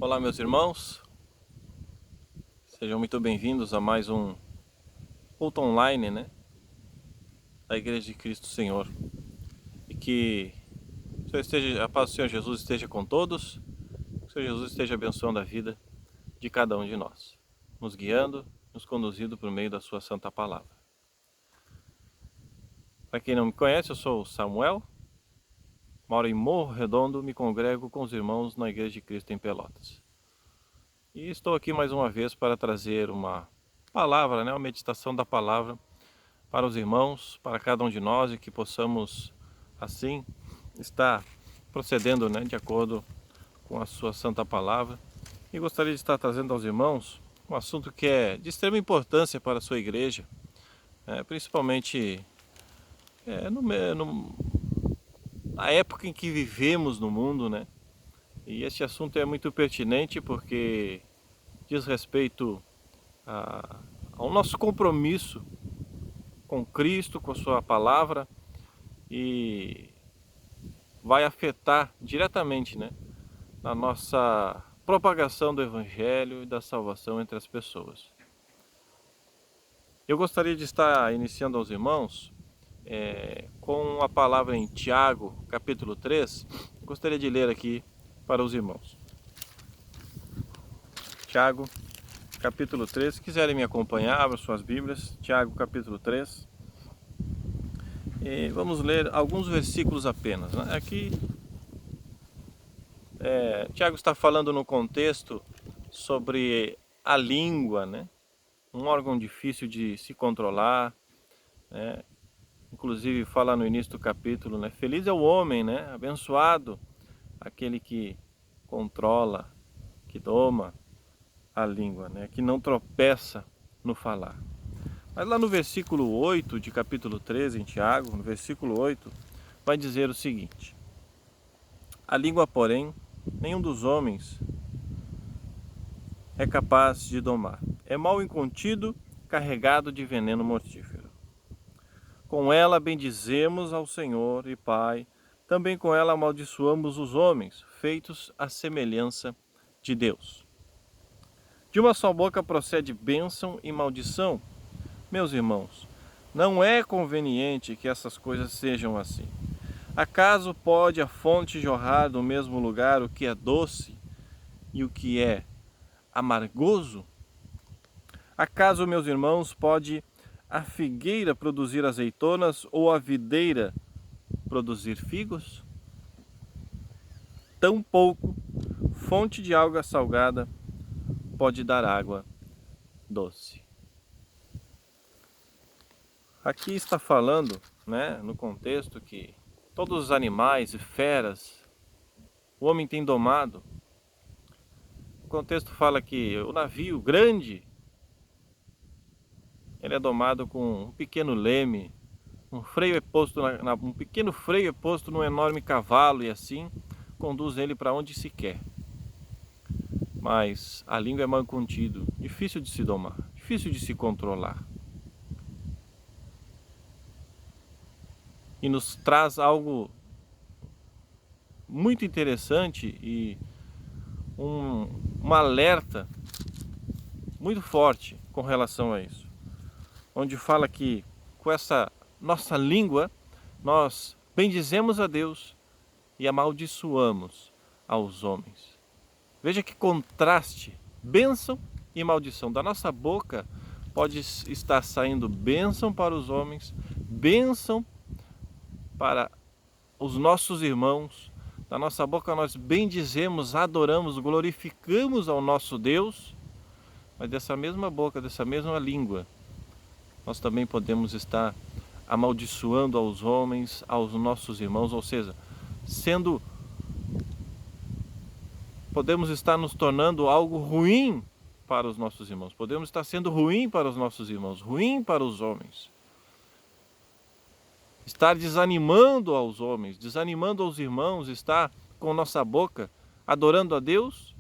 Olá, meus irmãos, sejam muito bem-vindos a mais um culto online, da Igreja de Cristo Senhor. E que a paz do Senhor Jesus esteja com todos, que o Senhor Jesus esteja abençoando a vida de cada um de nós, nos guiando, nos conduzindo por meio da sua santa palavra. Para quem não me conhece, eu sou o Samuel, moro em Morro Redondo, me congrego com os irmãos na Igreja de Cristo em Pelotas. E estou aqui mais uma vez para trazer uma palavra, uma meditação da palavra para os irmãos, para cada um de nós, e que possamos assim estar procedendo de acordo com a sua santa palavra. E gostaria de estar trazendo aos irmãos um assunto que é de extrema importância para a sua igreja, principalmente na época em que vivemos no mundo, E este assunto é muito pertinente porque diz respeito ao nosso compromisso com Cristo, com a sua palavra, e vai afetar diretamente, na nossa propagação do Evangelho e da salvação entre as pessoas. Eu gostaria de estar iniciando aos irmãos com a palavra em Tiago, capítulo 3. Gostaria de ler aqui para os irmãos. Tiago, capítulo 3. Se quiserem me acompanhar, abram suas Bíblias. Tiago, capítulo 3. E vamos ler alguns versículos apenas. Aqui, Tiago está falando no contexto sobre a língua, um órgão difícil de se controlar, Inclusive fala no início do capítulo, feliz é o homem, abençoado aquele que controla, que doma a língua, que não tropeça no falar. Mas lá no versículo 8 de capítulo 13 em Tiago, no versículo 8, vai dizer o seguinte: a língua, porém, nenhum dos homens é capaz de domar. É mal incontido, carregado de veneno mortífero. Com ela bendizemos ao Senhor e Pai, também com ela amaldiçoamos os homens, feitos à semelhança de Deus. De uma só boca procede bênção e maldição. Meus irmãos, não é conveniente que essas coisas sejam assim. Acaso pode a fonte jorrar do mesmo lugar o que é doce e o que é amargoso? Acaso, meus irmãos, pode a figueira produzir azeitonas ou a videira produzir figos? Tampouco fonte de água salgada pode dar água doce. Aqui está falando, no contexto que todos os animais e feras o homem tem domado. O contexto fala que o navio grande, ele é domado com um pequeno leme, um pequeno freio é posto num enorme cavalo e assim conduz ele para onde se quer. Mas a língua é mal contido, difícil de se domar, difícil de se controlar. E nos traz algo muito interessante e um alerta muito forte com relação a isso. Onde fala que com essa nossa língua nós bendizemos a Deus e amaldiçoamos aos homens. Veja que contraste, bênção e maldição. Da nossa boca pode estar saindo bênção para os homens, bênção para os nossos irmãos. Da nossa boca nós bendizemos, adoramos, glorificamos ao nosso Deus, mas dessa mesma boca, dessa mesma língua, nós também podemos estar amaldiçoando aos homens, aos nossos irmãos, ou seja, podemos estar nos tornando algo ruim para os nossos irmãos, podemos estar sendo ruim para os nossos irmãos, ruim para os homens. Estar desanimando aos homens, desanimando aos irmãos, estar com nossa boca adorando a Deus,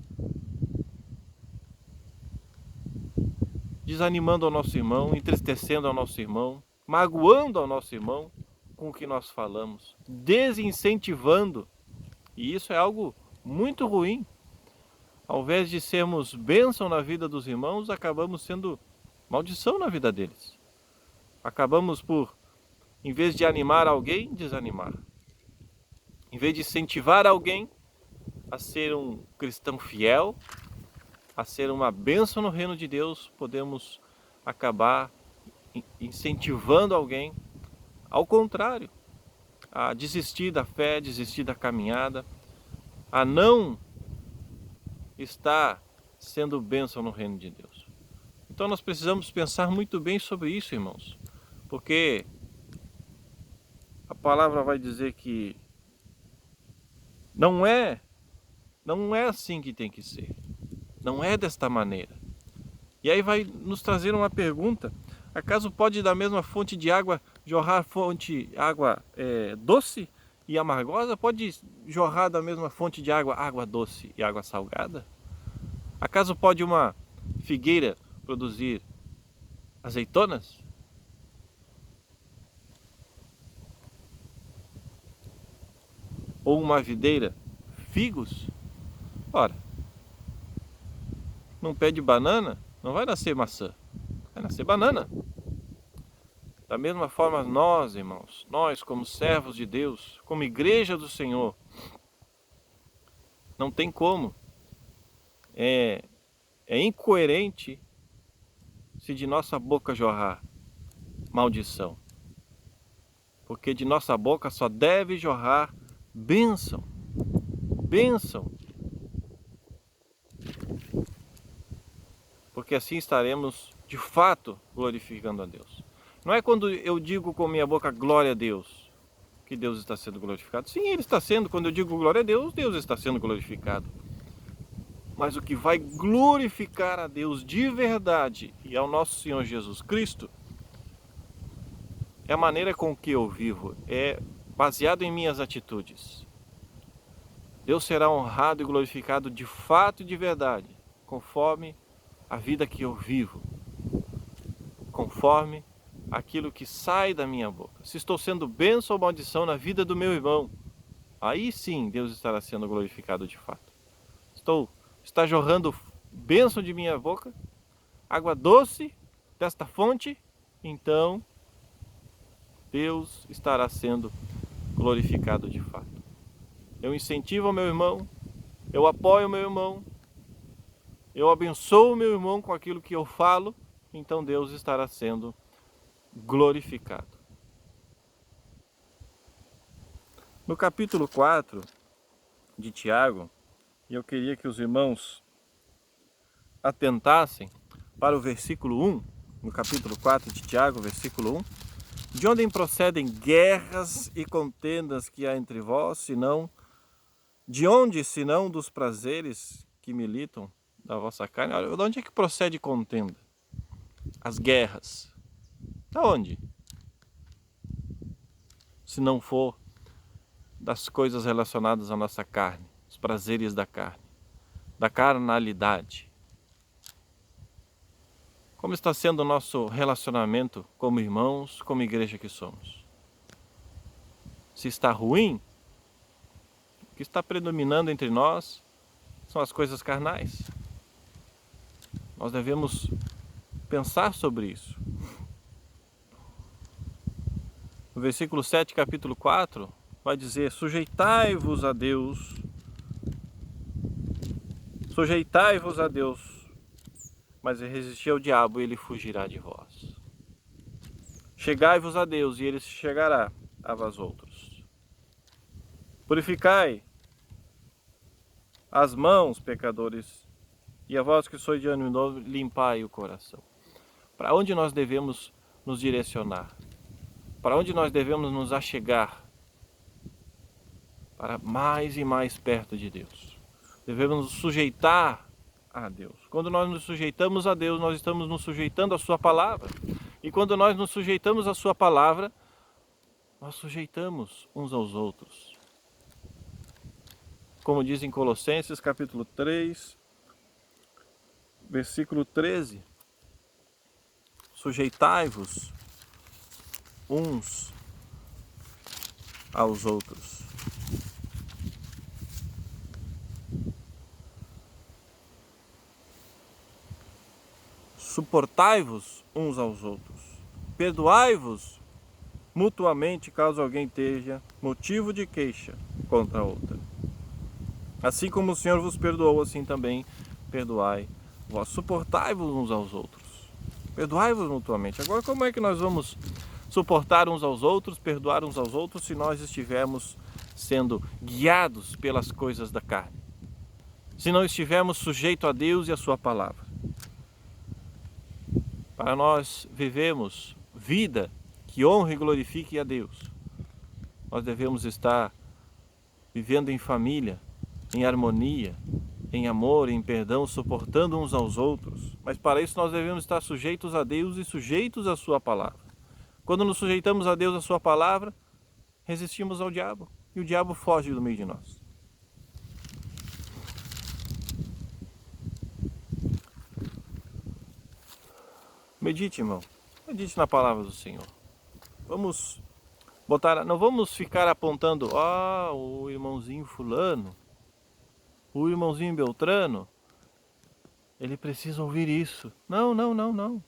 desanimando ao nosso irmão, entristecendo ao nosso irmão, magoando ao nosso irmão com o que nós falamos, desincentivando. E isso é algo muito ruim. Ao invés de sermos bênção na vida dos irmãos, acabamos sendo maldição na vida deles. Acabamos por, em vez de animar alguém, desanimar. Em vez de incentivar alguém a ser um cristão fiel, a ser uma bênção no reino de Deus, podemos acabar incentivando alguém, ao contrário, a desistir da fé, desistir da caminhada, a não estar sendo bênção no reino de Deus. Então nós precisamos pensar muito bem sobre isso, irmãos, porque a palavra vai dizer que não é assim que tem que ser, não é desta maneira. E aí vai nos trazer uma pergunta: acaso pode da mesma fonte de água jorrar água doce e amargosa? Pode jorrar da mesma fonte de água doce e água salgada? Acaso pode uma figueira produzir azeitonas? Ou uma videira figos? Ora, num pé de banana não vai nascer maçã, vai nascer banana. Da mesma forma nós, irmãos, nós como servos de Deus, como igreja do Senhor, não tem como. É incoerente se de nossa boca jorrar maldição. Porque de nossa boca só deve jorrar bênção. Bênção. Porque assim estaremos de fato glorificando a Deus. Não é quando eu digo com minha boca glória a Deus que Deus está sendo glorificado. Sim, Ele está sendo. Quando eu digo glória a Deus, Deus está sendo glorificado. Mas o que vai glorificar a Deus de verdade e ao nosso Senhor Jesus Cristo é a maneira com que eu vivo, é baseado em minhas atitudes. Deus será honrado e glorificado de fato e de verdade, conforme a vida que eu vivo, conforme aquilo que sai da minha boca. Se estou sendo bênção ou maldição na vida do meu irmão, aí sim Deus estará sendo glorificado de fato. Está jorrando bênção de minha boca, água doce desta fonte, então Deus estará sendo glorificado de fato. Eu incentivo o meu irmão, eu apoio o meu irmão, eu abençoo o meu irmão com aquilo que eu falo, então Deus estará sendo glorificado. No capítulo 4 de Tiago, eu queria que os irmãos atentassem para o versículo 1, no capítulo 4 de Tiago, versículo 1. De onde procedem guerras e contendas que há entre vós, senão de onde, senão dos prazeres que militam da vossa carne? Olha, de onde é que procede contenda? As guerras. Da onde? Se não for das coisas relacionadas à nossa carne, os prazeres da carne, da carnalidade. Como está sendo o nosso relacionamento como irmãos, como igreja que somos? Se está ruim, o que está predominando entre nós são as coisas carnais. Nós devemos pensar sobre isso. No versículo 7, capítulo 4, vai dizer: sujeitai-vos a Deus, mas resisti ao diabo e ele fugirá de vós. Chegai-vos a Deus e ele se chegará a vós outros. Purificai as mãos, pecadores, e a vós que sois de ânimo novo, limpai o coração. Para onde nós devemos nos direcionar? Para onde nós devemos nos achegar? Para mais e mais perto de Deus. Devemos nos sujeitar a Deus. Quando nós nos sujeitamos a Deus, nós estamos nos sujeitando à sua palavra. E quando nós nos sujeitamos à sua palavra, nós sujeitamos uns aos outros. Como diz em Colossenses capítulo 3, versículo 13. Sujeitai-vos uns aos outros. Suportai-vos uns aos outros. Perdoai-vos mutuamente caso alguém tenha motivo de queixa contra outra. Assim como o Senhor vos perdoou, assim também perdoai vós. Suportai-vos uns aos outros. Perdoai-vos mutuamente. Agora, como é que nós vamos suportar uns aos outros, perdoar uns aos outros, se nós estivermos sendo guiados pelas coisas da carne? Se não estivermos sujeitos a Deus e a sua palavra? Para nós vivemos vida que honre e glorifique a Deus, nós devemos estar vivendo em família, em harmonia, em amor, em perdão, suportando uns aos outros. Mas para isso nós devemos estar sujeitos a Deus e sujeitos à sua palavra. Quando nos sujeitamos a Deus e à sua palavra, resistimos ao diabo e o diabo foge do meio de nós. Medite, irmão. Medite na palavra do Senhor. Não vamos ficar apontando, o irmãozinho fulano, o irmãozinho Beltrano, ele precisa ouvir isso. Não.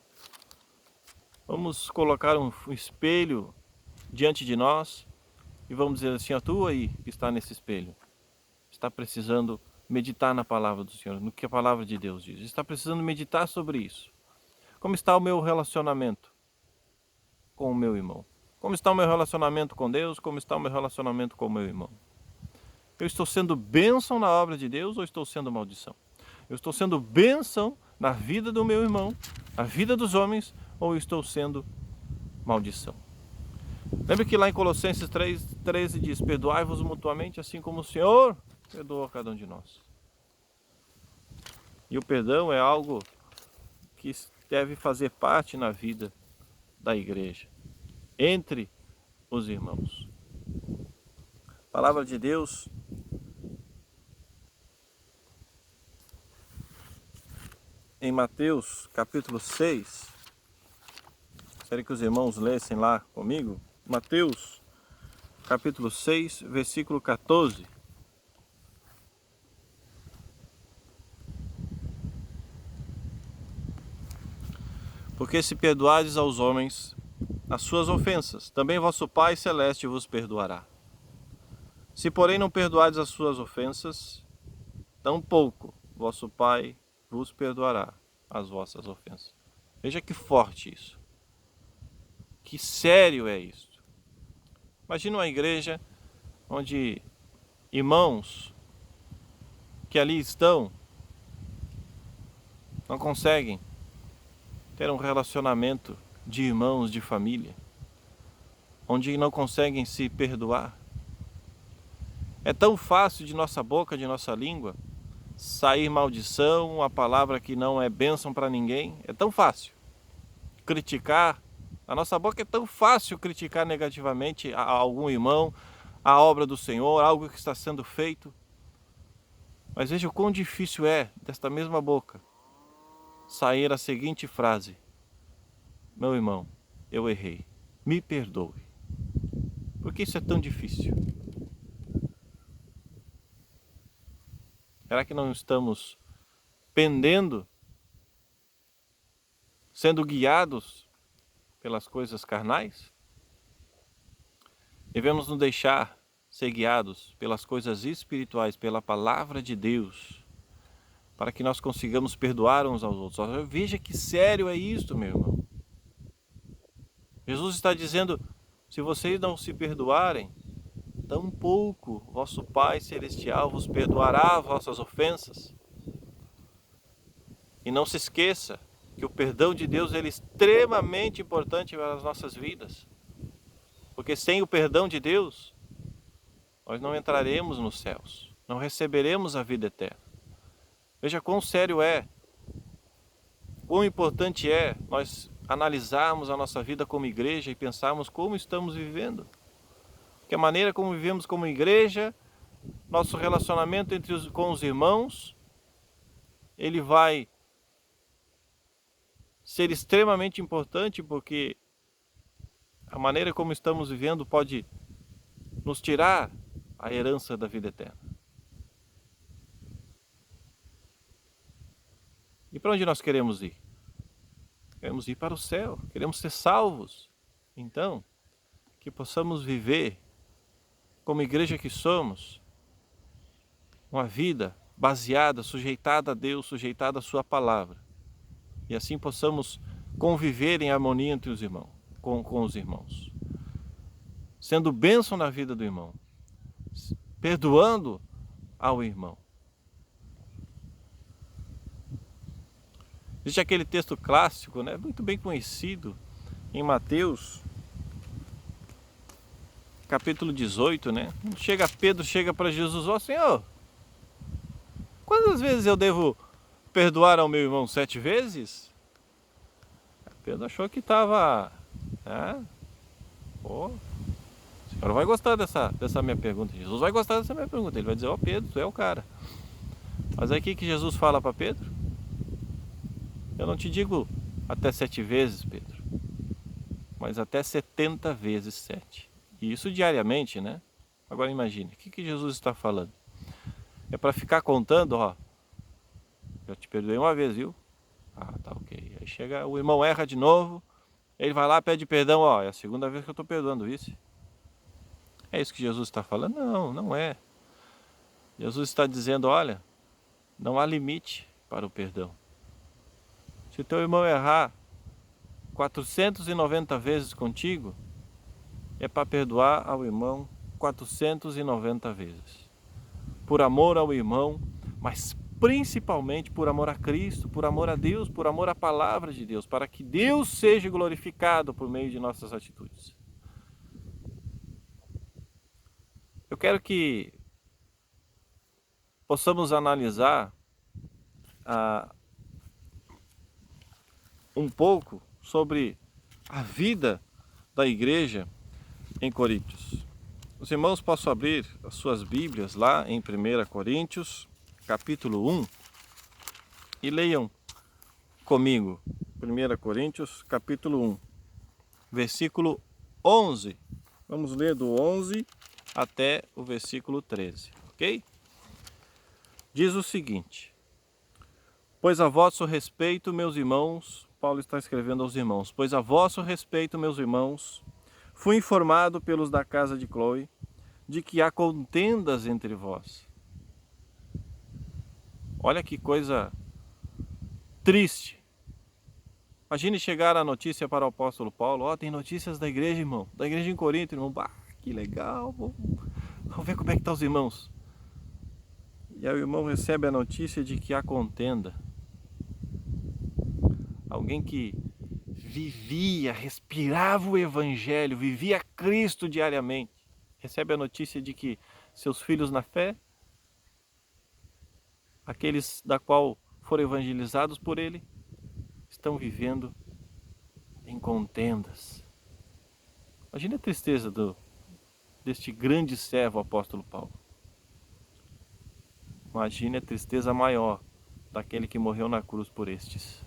Vamos colocar um espelho diante de nós e vamos dizer assim, tu aí que está nesse espelho, está precisando meditar na palavra do Senhor, no que a palavra de Deus diz. Está precisando meditar sobre isso. Como está o meu relacionamento com o meu irmão? Como está o meu relacionamento com Deus? Como está o meu relacionamento com o meu irmão? Eu estou sendo bênção na obra de Deus ou estou sendo maldição? Eu estou sendo bênção na vida do meu irmão, na vida dos homens, ou estou sendo maldição? Lembre que lá em Colossenses 3:13 diz: perdoai-vos mutuamente, assim como o Senhor perdoou a cada um de nós. E o perdão é algo que deve fazer parte na vida da igreja, entre os irmãos. A palavra de Deus em Mateus capítulo 6, gostaria que os irmãos lessem lá comigo, Mateus capítulo 6, versículo 14. Porque se perdoardes aos homens as suas ofensas, também vosso Pai Celeste vos perdoará. Se porém não perdoardes as suas ofensas, tampouco vosso Pai vos perdoará as vossas ofensas. Veja que forte isso. Que sério é isso. Imagina uma igreja onde irmãos que ali estão não conseguem ter um relacionamento de irmãos, de família, onde não conseguem se perdoar. É tão fácil de nossa boca, de nossa língua, sair maldição, uma palavra que não é bênção para ninguém. É tão fácil criticar. A nossa boca é tão fácil criticar negativamente a algum irmão, a obra do Senhor, algo que está sendo feito. Mas veja o quão difícil é desta mesma boca sair a seguinte frase: meu irmão, eu errei, me perdoe. Por que isso é tão difícil? Será que não estamos pendendo, sendo guiados pelas coisas carnais? Devemos nos deixar ser guiados pelas coisas espirituais, pela palavra de Deus, para que nós consigamos perdoar uns aos outros. Veja que sério é isto, meu irmão. Jesus está dizendo: se vocês não se perdoarem, tampouco vosso Pai Celestial vos perdoará as vossas ofensas. E não se esqueça que o perdão de Deus é extremamente importante para as nossas vidas. Porque sem o perdão de Deus, nós não entraremos nos céus, não receberemos a vida eterna. Veja quão sério é, quão importante é nós analisarmos a nossa vida como igreja e pensarmos como estamos vivendo. Que a maneira como vivemos como igreja, nosso relacionamento com os irmãos, ele vai ser extremamente importante, porque a maneira como estamos vivendo pode nos tirar a herança da vida eterna. E para onde nós queremos ir? queremos ir para o céu, queremos ser salvos. Então, que possamos viver, como igreja que somos, uma vida baseada, sujeitada a Deus, sujeitada à sua palavra. E assim possamos conviver em harmonia entre os irmãos, com os irmãos. Sendo bênção na vida do irmão, perdoando ao irmão. Existe aquele texto clássico, né, muito bem conhecido, em Mateus, capítulo 18, né? Pedro chega para Jesus, ó Senhor, quantas vezes eu devo perdoar ao meu irmão? 7 vezes? Pedro achou que estava... o senhor vai gostar dessa minha pergunta. Jesus vai gostar dessa minha pergunta. Ele vai dizer, ó Pedro, tu é o cara. Mas aí o que Jesus fala para Pedro? Eu não te digo até 7 vezes, Pedro, mas até 70 vezes 7. E isso diariamente, né? Agora imagine, o que Jesus está falando? É para ficar contando, ó, já te perdoei uma vez, viu? Ah, tá ok. Aí chega, o irmão erra de novo, ele vai lá, pede perdão, ó, é a segunda vez que eu estou perdoando isso. É isso que Jesus está falando? Não, não é. Jesus está dizendo, olha, não há limite para o perdão. Se o teu irmão errar 490 vezes contigo, é para perdoar ao irmão 490 vezes. Por amor ao irmão, mas principalmente por amor a Cristo, por amor a Deus, por amor à palavra de Deus, para que Deus seja glorificado por meio de nossas atitudes. Eu quero que possamos analisar um pouco sobre a vida da igreja em Coríntios. Os irmãos possam abrir as suas Bíblias lá em 1 Coríntios, capítulo 1, e leiam comigo 1 Coríntios, capítulo 1, versículo 11. Vamos ler do 11 até o versículo 13, ok? Diz o seguinte: pois a vosso respeito, meus irmãos, Paulo está escrevendo aos irmãos, pois a vosso respeito, meus irmãos, fui informado pelos da casa de Cloe de que há contendas entre vós. Olha que coisa triste. Imagine chegar a notícia para o apóstolo Paulo, ó, tem notícias da igreja, irmão, da igreja em Corinto, irmão, bah, que legal, vamos ver como é que estão os irmãos. E aí o irmão recebe a notícia de que há contenda. Alguém que vivia, respirava o Evangelho, vivia Cristo diariamente, recebe a notícia de que seus filhos na fé, aqueles da qual foram evangelizados por ele, estão vivendo em contendas. Imagina a tristeza deste grande servo apóstolo Paulo. Imagine a tristeza maior daquele que morreu na cruz por estes.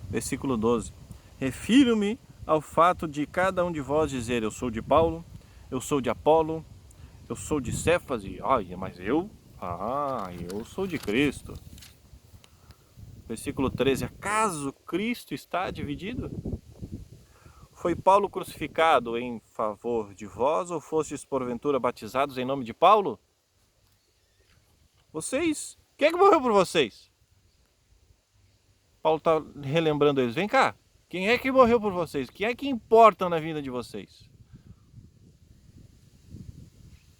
Versículo 12. Refiro-me ao fato de cada um de vós dizer, eu sou de Paulo, eu sou de Apolo, eu sou de Cefas, mas eu sou de Cristo. Versículo 13. Acaso Cristo está dividido? Foi Paulo crucificado em favor de vós, ou fostes porventura batizados em nome de Paulo? Vocês? Quem é que morreu por vocês? Paulo está relembrando eles. Vem cá, quem é que morreu por vocês? Quem é que importa na vida de vocês?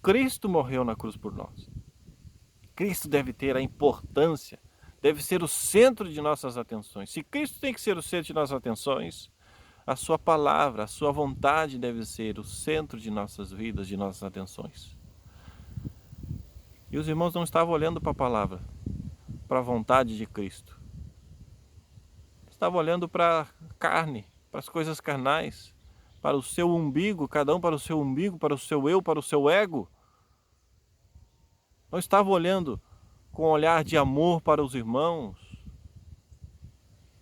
Cristo morreu na cruz por nós. Cristo deve ter a importância, deve ser o centro de nossas atenções. Se Cristo tem que ser o centro de nossas atenções, a sua palavra, a sua vontade deve ser o centro de nossas vidas, de nossas atenções. E os irmãos não estavam olhando para a palavra, para a vontade de Cristo. Estavam olhando para a carne, para as coisas carnais, para o seu umbigo, cada um para o seu umbigo, para o seu eu, para o seu ego. Não estavam olhando com um olhar de amor para os irmãos,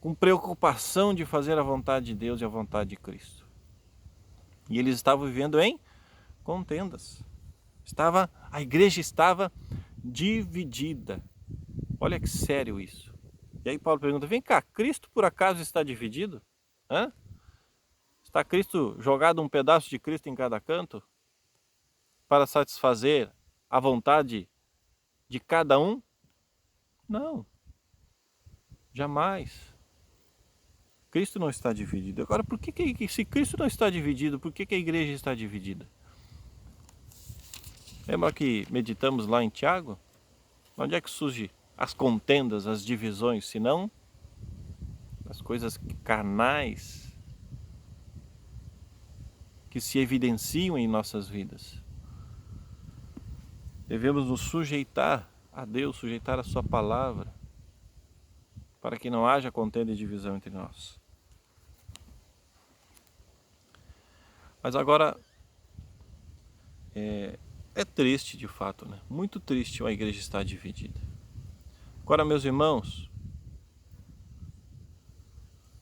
com preocupação de fazer a vontade de Deus e a vontade de Cristo. E eles estavam vivendo em contendas. A igreja estava dividida. Olha que sério isso. E aí Paulo pergunta, vem cá, Cristo por acaso está dividido? Hã? Está Cristo jogado um pedaço de Cristo em cada canto para satisfazer a vontade de cada um? Não, jamais. Cristo não está dividido. Agora, se Cristo não está dividido, por que a igreja está dividida? Lembra que meditamos lá em Tiago? Onde é que surgem as contendas, as divisões, se não as coisas carnais que se evidenciam em nossas vidas? Devemos nos sujeitar a Deus, sujeitar a sua palavra, para que não haja contenda e divisão entre nós. Mas agora, é triste de fato, né? Muito triste a igreja estar dividida. Agora, meus irmãos,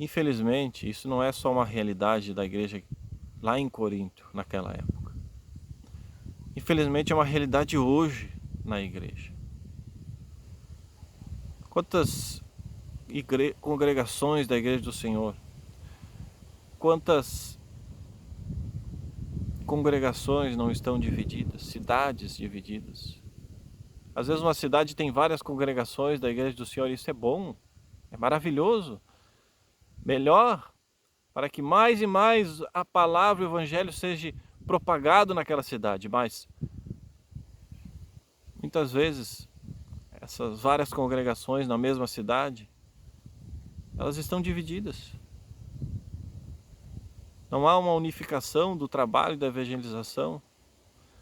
infelizmente, isso não é só uma realidade da igreja lá em Corinto, naquela época. Infelizmente, é uma realidade hoje na igreja. Quantas congregações da igreja do Senhor, quantas congregações não estão divididas, cidades divididas. Às vezes uma cidade tem várias congregações da igreja do Senhor, e isso é bom, é maravilhoso. Melhor para que mais e mais a palavra e o evangelho seja propagado naquela cidade, mas muitas vezes essas várias congregações na mesma cidade, elas estão divididas. Não há uma unificação do trabalho e da evangelização.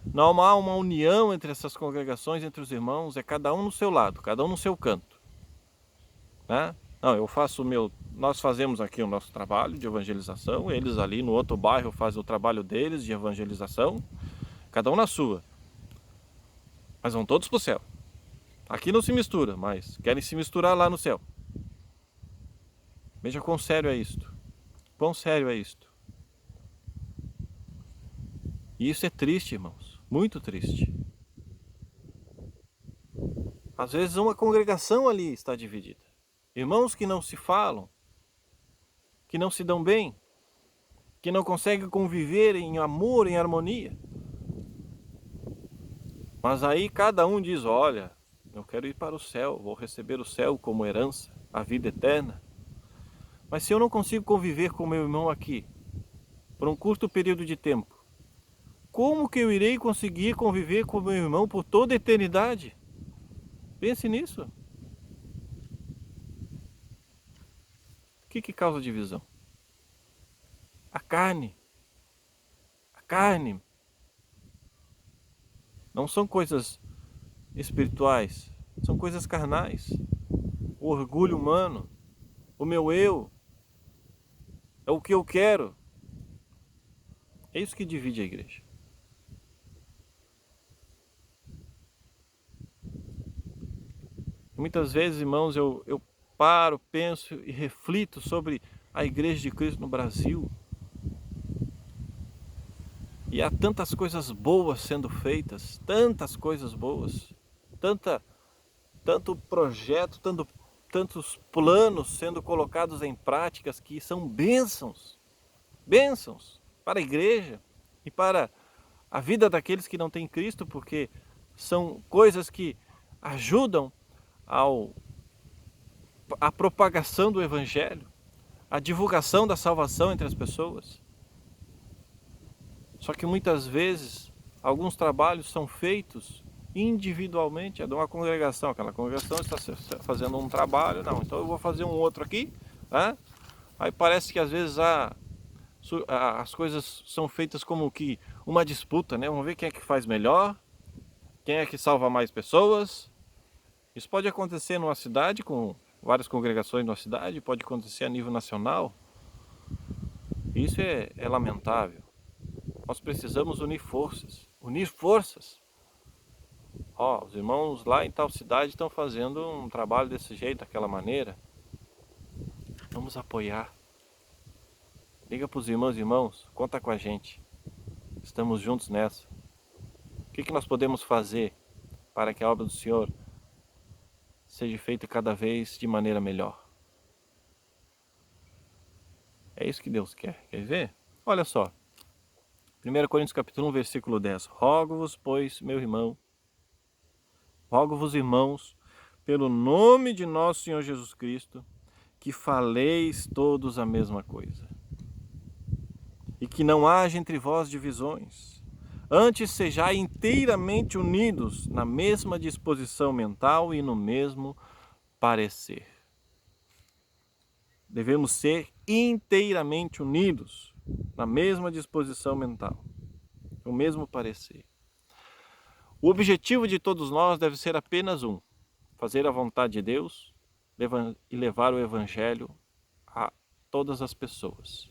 Não há uma união entre essas congregações, entre os irmãos. É cada um no seu lado, cada um no seu canto, né? Não, nós fazemos aqui o nosso trabalho de evangelização, eles ali no outro bairro fazem o trabalho deles de evangelização, cada um na sua. Mas vão todos para o céu. Aqui não se mistura, mas querem se misturar lá no céu. Veja quão sério é isto. Quão sério é isto. E isso é triste, irmãos. Muito triste. Às vezes uma congregação ali está dividida. Irmãos que não se falam, que não se dão bem, que não conseguem conviver em amor, em harmonia. Mas aí cada um diz, olha, eu quero ir para o céu, vou receber o céu como herança, a vida eterna. Mas se eu não consigo conviver com meu irmão aqui, por um curto período de tempo, como que eu irei conseguir conviver com meu irmão por toda a eternidade? Pense nisso. O que causa divisão? A carne. A carne. Não são coisas espirituais, são coisas carnais. O orgulho humano, o meu eu, é o que eu quero. É isso que divide a igreja. Muitas vezes, irmãos, eu paro, penso e reflito sobre a igreja de Cristo no Brasil. E há tantas coisas boas sendo feitas, tantas coisas boas, tanto projeto, tantos planos sendo colocados em práticas que são bênçãos para a igreja e para a vida daqueles que não têm Cristo, porque são coisas que ajudam a propagação do Evangelho, a divulgação da salvação entre as pessoas. Só que muitas vezes alguns trabalhos são feitos individualmente, é de uma congregação. Aquela congregação está fazendo um trabalho, não, então eu vou fazer um outro aqui, né? Aí parece que às vezes as coisas são feitas como que uma disputa, né? Vamos ver quem é que faz melhor, quem é que salva mais pessoas. Isso pode acontecer numa cidade, com várias congregações numa cidade, pode acontecer a nível nacional. Isso é lamentável. Nós precisamos unir forças. Unir forças. Ó, os irmãos lá em tal cidade estão fazendo um trabalho desse jeito, daquela maneira. Vamos apoiar. Liga para os irmãos, conta com a gente. Estamos juntos nessa. O que nós podemos fazer para que a obra do Senhor seja feita cada vez de maneira melhor. É isso que Deus quer. Quer ver? Olha só. 1 Coríntios capítulo 1, versículo 10. Rogo-vos, pois, meu irmão, rogo-vos, irmãos, pelo nome de nosso Senhor Jesus Cristo, que faleis todos a mesma coisa. E que não haja entre vós divisões. Antes sejais inteiramente unidos na mesma disposição mental e no mesmo parecer. Devemos ser inteiramente unidos na mesma disposição mental, no mesmo parecer. O objetivo de todos nós deve ser apenas um: fazer a vontade de Deus e levar o Evangelho a todas as pessoas.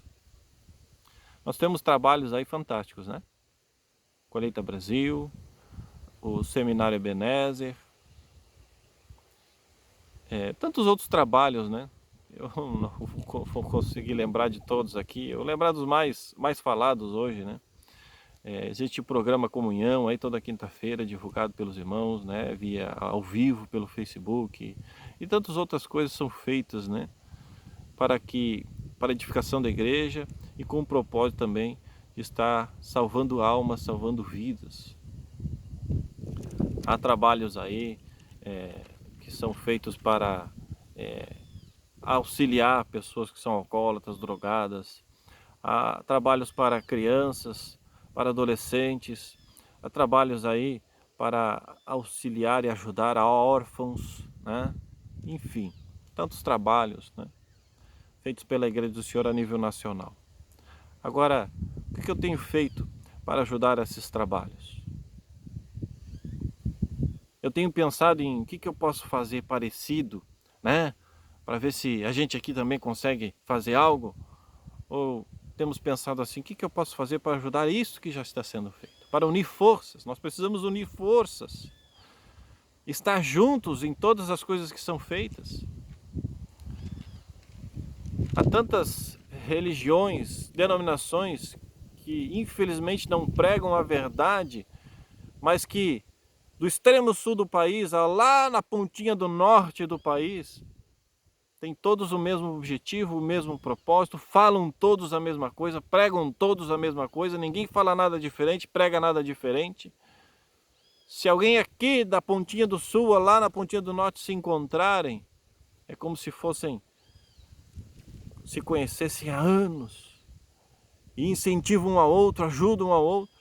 Nós temos trabalhos aí fantásticos, né? Colheita Brasil, o Seminário Ebenezer, tantos outros trabalhos, né? Eu não vou conseguir lembrar de todos aqui. Eu vou lembrar dos mais falados hoje, né? Existe o programa Comunhão aí toda quinta-feira, divulgado pelos irmãos, né? Via ao vivo pelo Facebook, e tantas outras coisas são feitas, né? Para a edificação da igreja e com o propósito também de estar salvando almas, salvando vidas. Há trabalhos aí que são feitos para auxiliar pessoas que são alcoólatras, drogadas. Há trabalhos para crianças, para adolescentes. Há trabalhos aí para auxiliar e ajudar a órfãos, né? Enfim, tantos trabalhos, né? Feitos pela Igreja do Senhor a nível nacional. Agora, o que eu tenho feito para ajudar esses trabalhos? Eu tenho pensado em o que eu posso fazer parecido, né? Para ver se a gente aqui também consegue fazer algo. Ou temos pensado assim, o que eu posso fazer para ajudar isso que já está sendo feito? Para unir forças, nós precisamos unir forças. Estar juntos em todas as coisas que são feitas. Há tantas religiões, denominações que infelizmente não pregam a verdade, mas que do extremo sul do país, lá na pontinha do norte do país, tem todos o mesmo objetivo, o mesmo propósito, falam todos a mesma coisa, pregam todos a mesma coisa, ninguém fala nada diferente, prega nada diferente. Se alguém aqui da pontinha do sul ou lá na pontinha do norte se encontrarem, é como se se conhecessem há anos e incentivam um ao outro, ajudam um ao outro.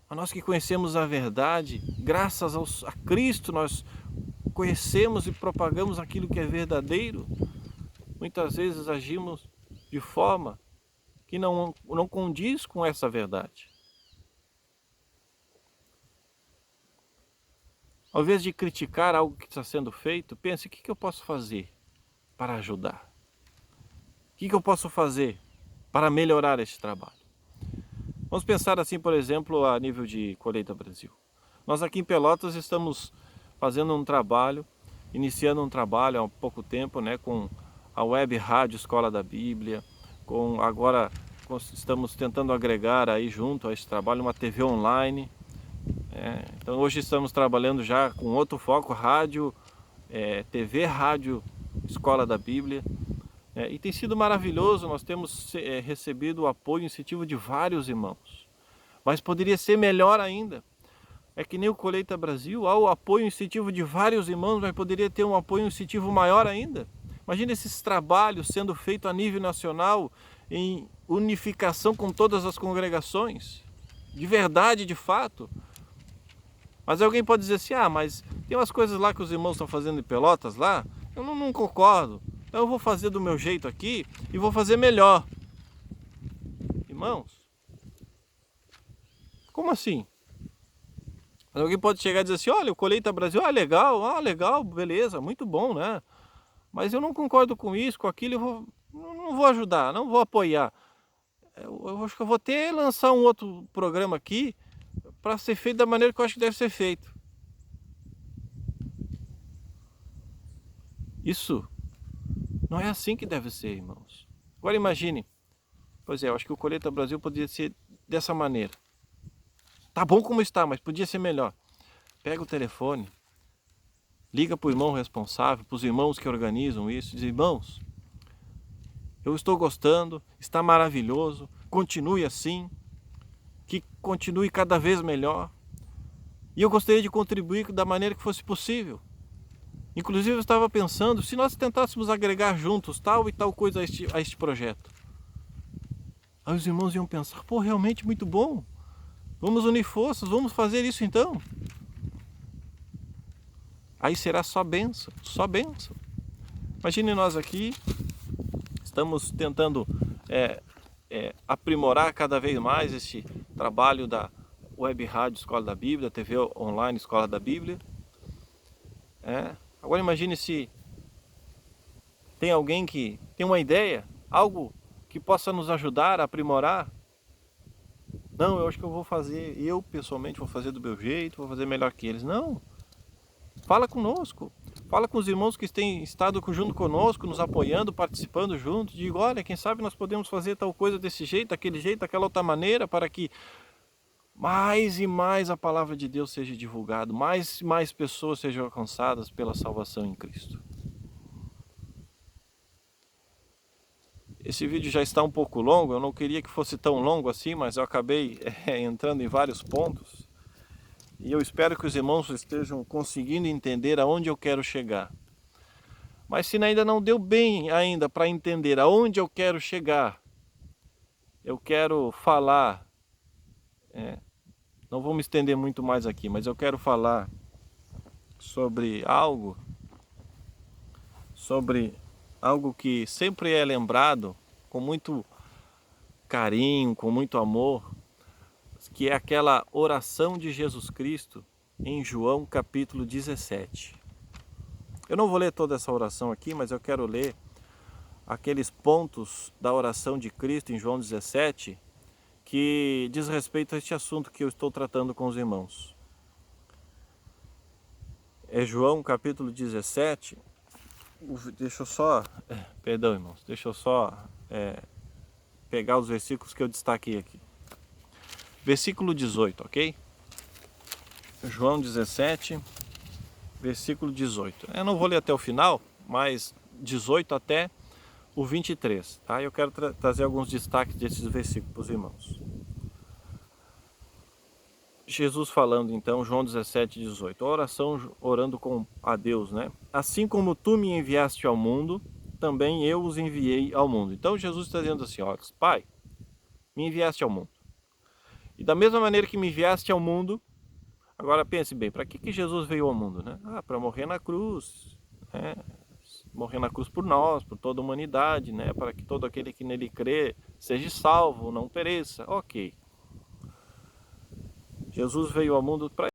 Mas nós que conhecemos a verdade, graças a Cristo, nós conhecemos e propagamos aquilo que é verdadeiro. Muitas vezes agimos de forma que não condiz com essa verdade. Ao invés de criticar algo que está sendo feito, pense: o que eu posso fazer para ajudar? O que eu posso fazer para melhorar este trabalho? Vamos pensar assim, por exemplo, a nível de Colheita Brasil. Nós aqui em Pelotas estamos fazendo um trabalho, iniciando um trabalho há pouco tempo, né, com a web rádio Escola da Bíblia, agora estamos tentando agregar aí junto a esse trabalho uma TV online. Então hoje estamos trabalhando já com outro foco, rádio, TV, rádio Escola da Bíblia. E tem sido maravilhoso, nós temos recebido o apoio e incentivo de vários irmãos. Mas poderia ser melhor ainda. É que nem o Colheita Brasil, há o apoio e incentivo de vários irmãos, mas poderia ter um apoio e incentivo maior ainda. Imagina esses trabalhos sendo feitos a nível nacional, em unificação com todas as congregações. De verdade, de fato. Mas alguém pode dizer assim: mas tem umas coisas lá que os irmãos estão fazendo em Pelotas lá, eu não concordo. Então eu vou fazer do meu jeito aqui e vou fazer melhor. Irmãos, como assim? Mas alguém pode chegar e dizer assim: olha, o Colheita Brasil, legal, beleza, muito bom, né? Mas eu não concordo com isso, com aquilo, não vou ajudar, não vou apoiar. Eu acho que eu vou até lançar um outro programa aqui para ser feito da maneira que eu acho que deve ser feito. Isso não é assim que deve ser, irmãos. Agora imagine, eu acho que o Colheita Brasil poderia ser dessa maneira. Tá bom como está, mas podia ser melhor. Pega o telefone, liga para o irmão responsável, para os irmãos que organizam isso, diz: irmãos, eu estou gostando, está maravilhoso, continue assim, que continue cada vez melhor. E eu gostaria de contribuir da maneira que fosse possível. Inclusive eu estava pensando, se nós tentássemos agregar juntos tal e tal coisa a este projeto. Aí os irmãos iam pensar: pô, realmente muito bom, vamos unir forças, vamos fazer isso então. Aí será só bênção, só bênção. Imagine nós aqui, estamos tentando aprimorar cada vez mais este trabalho da Web Rádio Escola da Bíblia, TV Online Escola da Bíblia. Agora imagine se tem alguém que tem uma ideia, algo que possa nos ajudar a aprimorar. Não, eu acho que eu vou fazer, eu pessoalmente vou fazer do meu jeito, vou fazer melhor que eles. Não, fala conosco, fala com os irmãos que têm estado junto conosco, nos apoiando, participando junto. Diga: olha, quem sabe nós podemos fazer tal coisa desse jeito, aquele jeito, aquela outra maneira, para que mais e mais a palavra de Deus seja divulgada, mais e mais pessoas sejam alcançadas pela salvação em Cristo. Esse vídeo já está um pouco longo, eu não queria que fosse tão longo assim, mas eu acabei entrando em vários pontos. E eu espero que os irmãos estejam conseguindo entender aonde eu quero chegar. Mas se ainda não deu bem ainda para entender aonde eu quero chegar, eu quero falar, não vou me estender muito mais aqui, mas eu quero falar sobre algo que sempre é lembrado com muito carinho, com muito amor, que é aquela oração de Jesus Cristo em João capítulo 17. Eu não vou ler toda essa oração aqui, mas eu quero ler aqueles pontos da oração de Cristo em João 17 que diz respeito a este assunto que eu estou tratando com os irmãos. É João capítulo 17. Deixa eu só, perdão irmãos, deixa eu só pegar os versículos que eu destaquei aqui. Versículo 18, ok? João 17, versículo 18. Eu não vou ler até o final, mas 18 até o 23, tá? Eu quero trazer alguns destaques desses versículos para os irmãos. Jesus falando então, João 17, 18. A oração orando a Deus, né? Assim como tu me enviaste ao mundo, também eu os enviei ao mundo. Então Jesus está dizendo assim: ó, Pai, me enviaste ao mundo. E da mesma maneira que me enviaste ao mundo, agora pense bem, para que Jesus veio ao mundo, né? Para morrer na cruz, né? Morrer na cruz por nós, por toda a humanidade, né? Para que todo aquele que nele crê seja salvo, não pereça. Ok. Jesus veio ao mundo para